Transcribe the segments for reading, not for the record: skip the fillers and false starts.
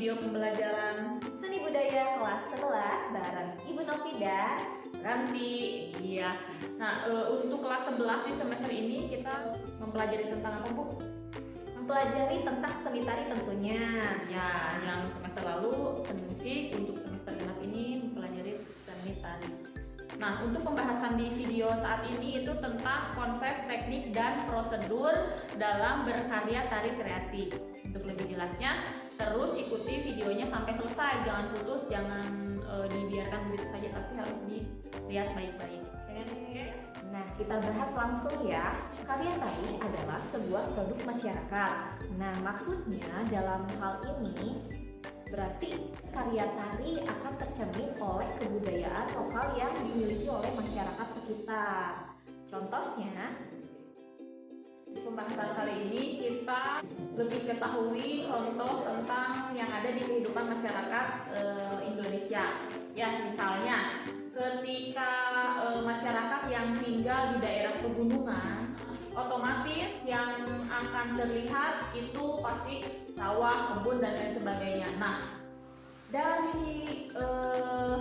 video pembelajaran Seni Budaya kelas 11 bareng Ibu Novi dan Ranti. Iya. Nah, untuk kelas 11 di semester ini kita mempelajari tentang apa, Bu? mempelajari tentang seni tari tentunya. Ya, yang semester lalu seni musik, untuk semester genap ini mempelajari seni tari. Nah, untuk pembahasan di video saat ini itu tentang konsep, teknik, dan prosedur dalam berkarya tari kreasi. Untuk lebih jelasnya, terus ikuti videonya sampai selesai. Jangan putus, jangan dibiarkan begitu saja, tapi harus dilihat baik-baik. Nah, kita bahas langsung ya. Karya tari adalah sebuah produk masyarakat. Nah, maksudnya dalam hal ini berarti karya tari akan tercermin oleh kebudayaan lokal yang dimiliki oleh masyarakat sekitar. Contohnya, Di pembahasan kali ini kita lebih ketahui contoh tentang yang ada di kehidupan masyarakat Indonesia. Ya, misalnya ketika masyarakat yang tinggal di daerah pegunungan, otomatis yang akan terlihat itu pasti sawah, kebun, dan lain sebagainya. Nah, dari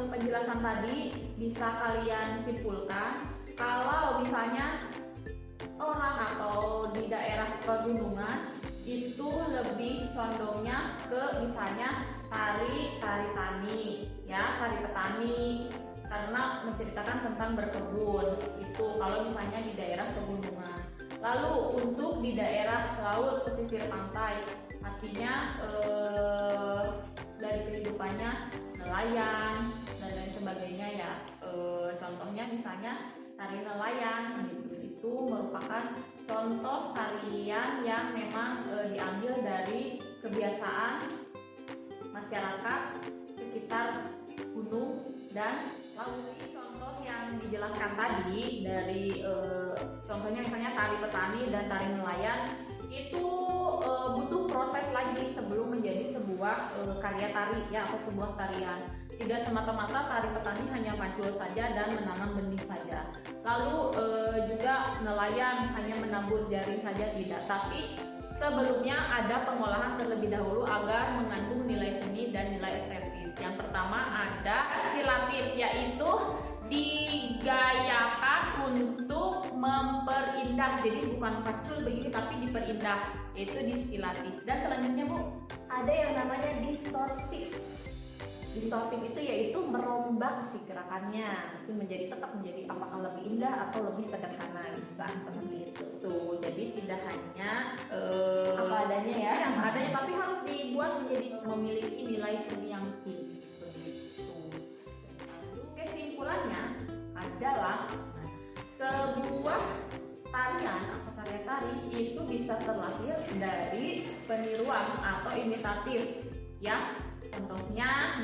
penjelasan tadi bisa kalian simpulkan kalau misalnya orang atau di daerah pegunungan itu lebih condongnya ke misalnya tari tani, ya, tari petani, karena menceritakan tentang berkebun. Itu kalau misalnya di daerah pegunungan. Lalu untuk di daerah laut pesisir pantai, pastinya dari kehidupannya nelayan dan lain sebagainya ya. Contohnya misalnya tari nelayan gitu. Itu merupakan contoh tarian yang memang diambil dari kebiasaan masyarakat sekitar gunung dan laut. Contoh yang dijelaskan tadi dari contohnya misalnya tari petani dan tari nelayan itu butuh proses lagi sebelum menjadi sebuah karya tari ya, atau sebuah tarian. Tidak semata-mata tari petani hanya pancul saja dan menanam benih saja. Lalu juga nelayan hanya menabur jaring saja, tidak. Tapi sebelumnya ada pengolahan terlebih dahulu agar mengandung nilai seni dan nilai estetis. Yang pertama ada stilatif, yaitu digayakan untuk memperindah. Jadi bukan pacul begini tapi diperindah, yaitu distilatif. Dan selanjutnya, Bu, ada yang namanya distorsif. Distorsif itu yaitu merombak si gerakannya, itu tetap menjadi apakah lebih indah atau lebih sederhana, bisa seperti itu. tuh, jadi tidak hanya Apa adanya ya, yang adanya, tapi harus dibuat menjadi memiliki nilai seni yang tinggi. Begitu. Kesimpulannya adalah sebuah tarian atau karya tari itu bisa terlahir dari peniruan atau imitatif, ya. Contohnya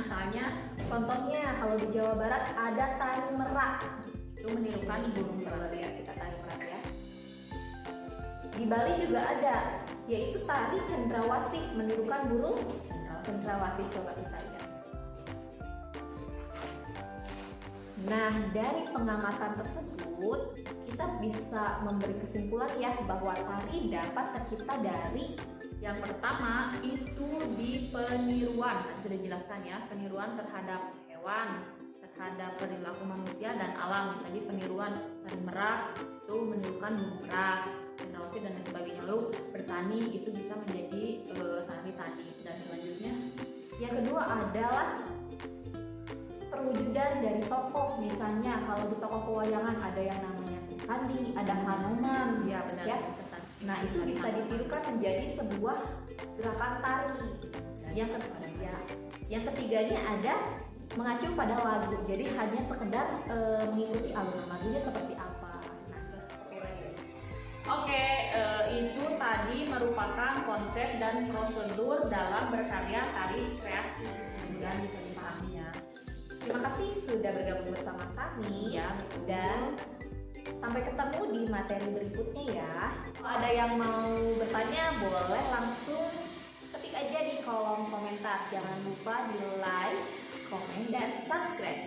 kalau di Jawa Barat ada tari merak, Itu menirukan burung merak ya, kita tari merak ya. di Bali juga ada, yaitu tari cendrawasih, menirukan burung cendrawasih. Coba kita lihat. Nah, dari pengamatan tersebut kita bisa memberi kesimpulan ya bahwa tari dapat tercipta dari Yang pertama itu di peniruan, sudah dijelaskan ya, peniruan terhadap hewan, terhadap perilaku manusia dan alam. Tadi peniruan tari merak itu menirukan burung merak, cendrawasih dan lain sebagainya. Lalu bertani itu bisa menjadi tari tani. Dan selanjutnya yang kedua adalah perwujudan dari tokoh. Misalnya kalau di tokoh pewayangan ada yang namanya Sukandi, ada Hanoman, ya benar ya. Nah, itu bisa ditirukan menjadi sebuah gerakan tari. Yang ketiganya ada mengacu pada lagu. Jadi hanya sekedar mengikuti alunan lagunya seperti apa. Nah, Oke, itu tadi merupakan konsep dan prosedur dalam berkarya tari kreasi. Mudah bisa dipahaminya. terima kasih sudah bergabung bersama kami Ya, dan sampai ketemu di materi berikutnya ya. Kalau ada yang mau bertanya boleh langsung ketik aja di kolom komentar. Jangan lupa di like, komen, dan subscribe.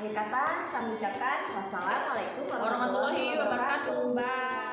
Akhir kata kami ucapkan wassalamualaikum warahmatullahi wabarakatuh. Bye.